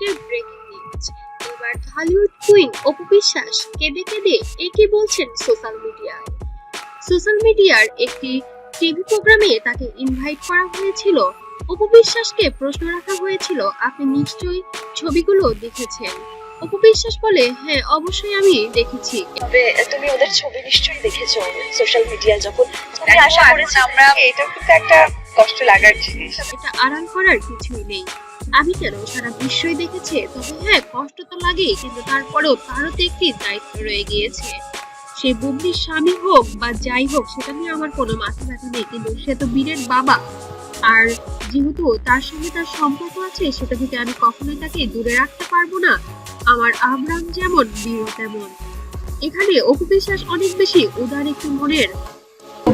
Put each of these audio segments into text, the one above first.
আজকের breaking news. এবার Hollywood queen Apu Biswas কেঁদে কেঁদে একই বলছেন সোশ্যাল মিডিয়ার একটি টিভি প্রোগ্রামে তাকে ইনভাইট করা হয়েছিল। অপু বিশ্বাসকে প্রশ্ন রাখা হয়েছিল, আপনি নিশ্চয়ই ছবিগুলো দেখেছেন। অপু বিশ্বাস বলে, হ্যাঁ অবশ্যই আমি দেখেছি। তবে তুমি ওদের ছবি নিশ্চয়ই দেখেছো সোশ্যাল মিডিয়ায়, যখন তুমি আশা করেছি আমরা, এটা কিন্তু একটা কষ্ট লাগার জিনিস। এটা আড়াল করার কিছুই নেই, আমি কেন সারা বিশ্বই দেখেছে। তবে হ্যাঁ, কষ্ট তো লাগেই, কিন্তু তারপরেও তারও তো একটি দায়িত্ব রয়ে গিয়েছে। সে বুবলির স্বামী হোক বা যাই হোক, সেটা নিয়ে আমার কোনো মাথা ব্যথা নেই, কিন্তু সে তো বীরের বাবা। আর যেহেতু তার সঙ্গে তার সম্পর্ক আছে, সেটা থেকে আমি কখনোই তাকে দূরে রাখতে পারবো না। আমার আব্রাম যেমন, বীরও তেমন। এখানে অপু বিশ্বাস অনেক বেশি উদার একটি মনের।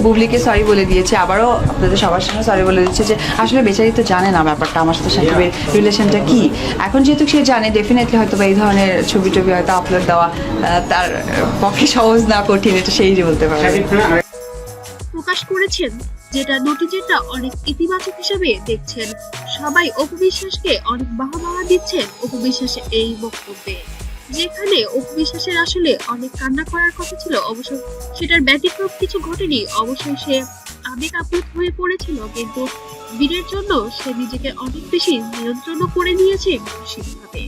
বুবলিকে সরি বলে দিয়েছে, আবারও আপনাদের সবার সামনে সরি বলে দিচ্ছে যে আসলে বেচারি তো জানে না ব্যাপারটা, আমার সাথে সাকিবের রিলেশনটা কি। এখন যেহেতু সে জানে, ডেফিনেটলি হয়তো বা এই ধরনের ছবি টবি হয়তো আপলোড দেওয়া তার পক্ষে সহজ না কঠিন, এটা সেই যে বলতে পারে। প্রকাশ করেছেন, যেটা নটিজেরটা অনেক ইতিবাচক হিসেবে দেখছেন। সবাই অপু বিশ্বাসকে অনেক বাহবা দিচ্ছেন অপু বিশ্বাসের এই বক্তব্যে, যেখানে অপু বিশ্বাসের আসলে অনেক কান্না করার কথা ছিল। অবশ্য সেটার ব্যতিক্রম কিছু ঘটেনি, অবশ্যই সে আবেগ আপ্লুত হয়ে পড়েছিল, কিন্তু বীরের জন্য সে নিজেকে অনেক বেশি নিয়ন্ত্রণ করে নিয়েছে মানসিকভাবে।